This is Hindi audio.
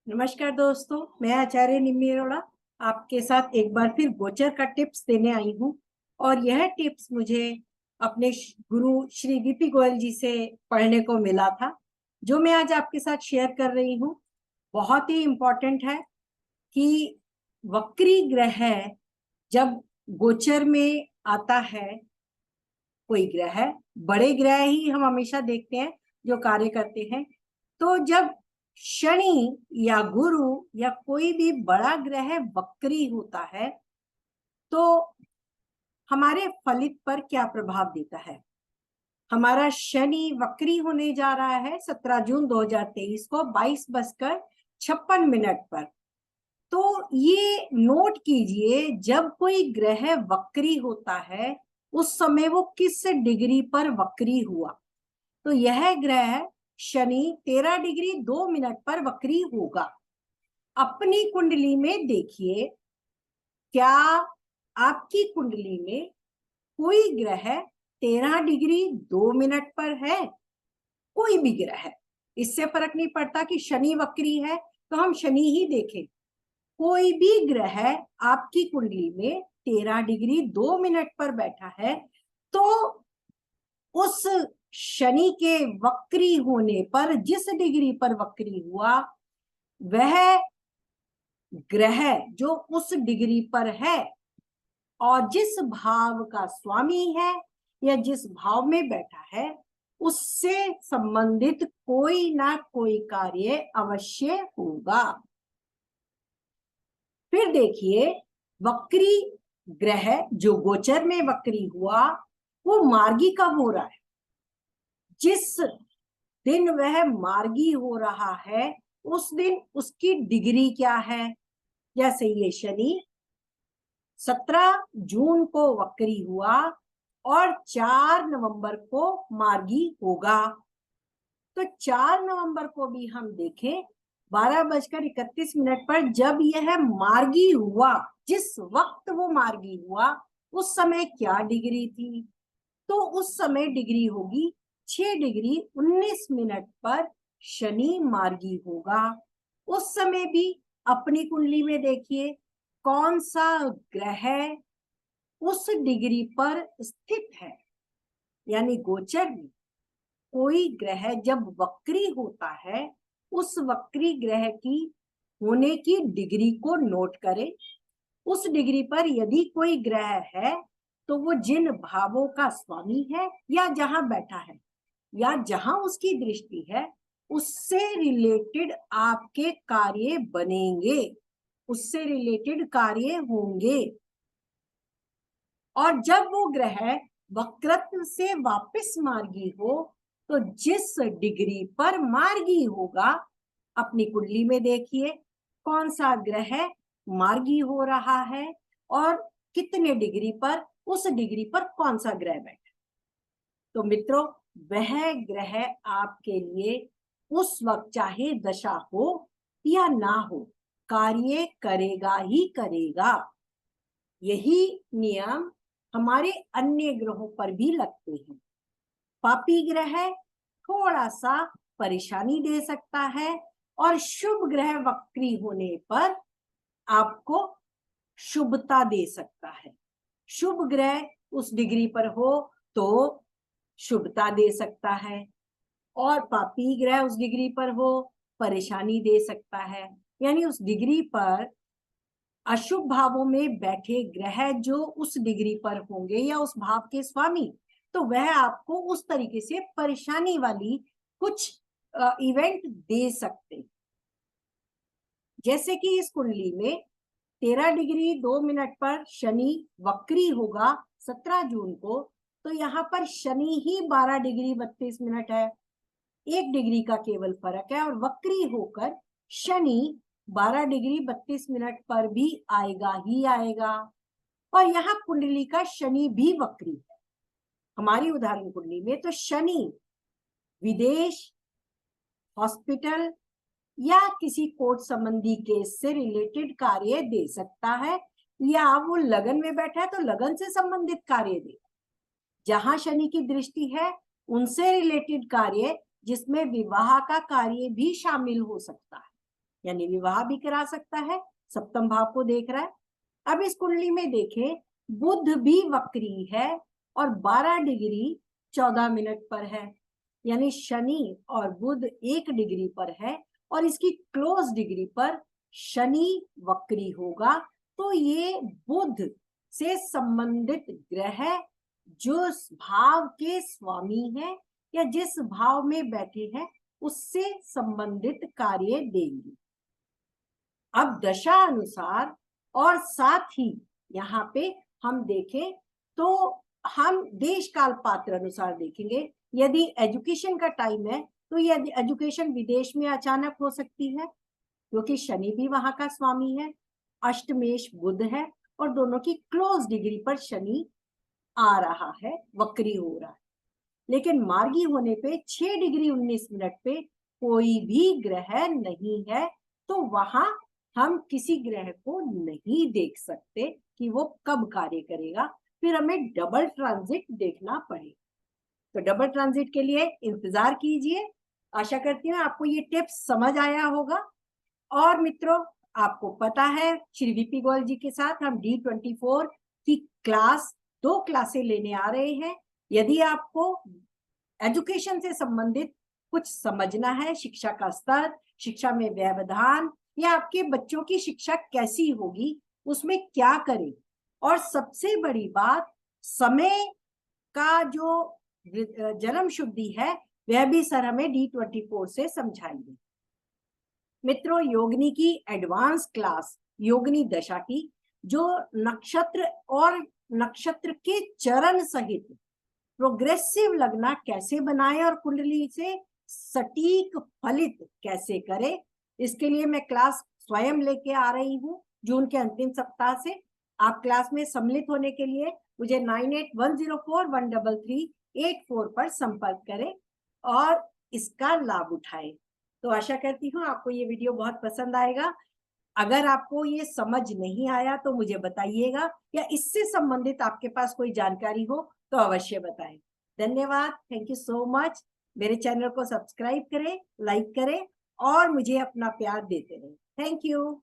नमस्कार दोस्तों, मैं आचार्य निम्मी अरोड़ा आपके साथ एक बार फिर गोचर का टिप्स देने आई हूँ। और यह टिप्स मुझे अपने गुरु श्री वीपी गोयल जी से पढ़ने को मिला था, जो मैं आज आपके साथ शेयर कर रही हूँ। बहुत ही इम्पोर्टेंट है कि वक्री ग्रह जब गोचर में आता है, कोई ग्रह, बड़े ग्रह ही हम हमेशा देखते हैं जो कार्य करते हैं। तो जब शनि या गुरु या कोई भी बड़ा ग्रह वक्री होता है तो हमारे फलित पर क्या प्रभाव देता है। हमारा शनि वक्री होने जा रहा है 17 जून 2023 को 22:56 पर। तो ये नोट कीजिए, जब कोई ग्रह वक्री होता है उस समय वो किस डिग्री पर वक्री हुआ। तो यह ग्रह शनि 13 डिग्री 2 मिनट पर वक्री होगा। अपनी कुंडली में देखिए, क्या आपकी कुंडली में कोई ग्रह 13 डिग्री 2 मिनट पर है? कोई भी ग्रह, इससे फर्क नहीं पड़ता कि शनि वक्री है तो हम शनि ही देखें। कोई भी ग्रह आपकी कुंडली में 13 डिग्री 2 मिनट पर बैठा है तो उस शनि के वक्री होने पर, जिस डिग्री पर वक्री हुआ, वह ग्रह जो उस डिग्री पर है और जिस भाव का स्वामी है या जिस भाव में बैठा है, उससे संबंधित कोई ना कोई कार्य अवश्य होगा। फिर देखिए, वक्री ग्रह जो गोचर में वक्री हुआ वो मार्गी कब हो रहा है? जिस दिन वह मार्गी हो रहा है उस दिन उसकी डिग्री क्या है। जैसे ये शनि 17 जून को वक्री हुआ और 4 नवंबर को मार्गी होगा। तो 4 नवंबर को भी हम देखें 12:31 पर, जब यह मार्गी हुआ, जिस वक्त वो मार्गी हुआ उस समय क्या डिग्री थी? तो उस समय डिग्री होगी 6 डिग्री 19 मिनट पर शनि मार्गी होगा। उस समय भी अपनी कुंडली में देखिए कौन सा ग्रह उस डिग्री पर स्थित है। यानी गोचर में कोई ग्रह जब वक्री होता है, उस वक्री ग्रह की होने की डिग्री को नोट करें। उस डिग्री पर यदि कोई ग्रह है तो वो जिन भावों का स्वामी है या जहां बैठा है या जहां उसकी दृष्टि है, उससे रिलेटेड आपके कार्य बनेंगे, उससे रिलेटेड कार्य होंगे। और जब वो ग्रह वक्रत्व से वापस मार्गी हो तो जिस डिग्री पर मार्गी होगा, अपनी कुंडली में देखिए कौन सा ग्रह मार्गी हो रहा है और कितने डिग्री पर, उस डिग्री पर कौन सा ग्रह बैठा। तो मित्रों, वह ग्रह आपके लिए उस वक्त चाहे दशा हो या ना हो, कार्य करेगा ही करेगा। यही नियम हमारे अन्य ग्रहों पर भी लगते हैं। पापी ग्रह थोड़ा सा परेशानी दे सकता है और शुभ ग्रह वक्री होने पर आपको शुभता दे सकता है। शुभ ग्रह उस डिग्री पर हो तो शुभता दे सकता है और पापी ग्रह उस डिग्री पर हो परेशानी दे सकता है। यानी उस डिग्री पर अशुभ भावों में बैठे ग्रह जो उस डिग्री पर होंगे या उस भाव के स्वामी, तो वह आपको उस तरीके से परेशानी वाली कुछ इवेंट दे सकते। जैसे कि इस कुंडली में 13 डिग्री 2 मिनट पर शनि वक्री होगा 17 जून को, तो यहाँ पर शनि ही 12 डिग्री 32 मिनट है, 1 डिग्री का केवल फर्क है। और वक्री होकर शनि 12 डिग्री 32 मिनट पर भी आएगा ही आएगा। और यहाँ कुंडली का शनि भी वक्री है। हमारी उदाहरण कुंडली में तो शनि विदेश, हॉस्पिटल या किसी कोर्ट संबंधी केस से रिलेटेड कार्य दे सकता है, या वो लगन में बैठा है तो लगन से संबंधित कार्य दे। जहां शनि की दृष्टि है उनसे रिलेटेड कार्य, जिसमें विवाह का कार्य भी शामिल हो सकता है। यानी विवाह भी करा सकता है, सप्तम भाव को देख रहा है। अब इस कुंडली में देखें, बुध भी वक्री है और 12 डिग्री 14 मिनट पर है, यानी शनि और बुध 1 डिग्री पर है और इसकी क्लोज डिग्री पर शनि वक्री होगा। तो ये बुध से संबंधित ग्रह जो भाव के स्वामी है या जिस भाव में बैठे हैं उससे संबंधित कार्य देंगे। अब दशा अनुसार और साथ ही यहाँ पे हम देखें तो हम देश काल पात्र अनुसार देखेंगे। यदि एजुकेशन का टाइम है तो यदि एजुकेशन विदेश में अचानक हो सकती है, क्योंकि शनि भी वहां का स्वामी है, अष्टमेश बुध है और दोनों की क्लोज डिग्री पर शनि आ रहा है, वक्री हो रहा है। लेकिन मार्गी होने पे 6 डिग्री 19 मिनट पे कोई भी ग्रह नहीं है, तो वहां हम किसी ग्रह को नहीं देख सकते कि वो कब कार्य करेगा, फिर हमें डबल ट्रांजिट देखना पड़ेगा। तो डबल ट्रांजिट के लिए इंतजार कीजिए। आशा करती हूँ आपको ये टिप्स समझ आया होगा। और मित्रों, आपको पता है श्री वीपी गोयल जी के साथ हम D24 की क्लास 2 क्लासें लेने आ रहे हैं। यदि आपको एजुकेशन से संबंधित कुछ समझना है, शिक्षा का स्तर, शिक्षा में व्यवधान या आपके बच्चों की शिक्षा कैसी होगी, उसमें क्या करें, और सबसे बड़ी बात समय का जो जन्म शुद्धि है वह भी सर हमें D24 से समझाएंगे। मित्रों, योगिनी की एडवांस क्लास योगिनी दशा की जो नक्षत्र और नक्षत्र के चरण सहित प्रोग्रेसिव लगना कैसे बनाए और कुंडली से सटीक फलित कैसे करे, इसके लिए मैं क्लास स्वयं लेके आ रही हूँ जून के अंतिम सप्ताह से। आप क्लास में सम्मिलित होने के लिए मुझे 9810413384 पर संपर्क करें और इसका लाभ उठाएं। तो आशा करती हूँ आपको ये वीडियो बहुत पसंद आएगा। अगर आपको ये समझ नहीं आया तो मुझे बताइएगा, या इससे संबंधित आपके पास कोई जानकारी हो तो अवश्य बताएं। धन्यवाद, थैंक यू सो मच। मेरे चैनल को सब्सक्राइब करें, लाइक करें और मुझे अपना प्यार देते रहें। Thank you.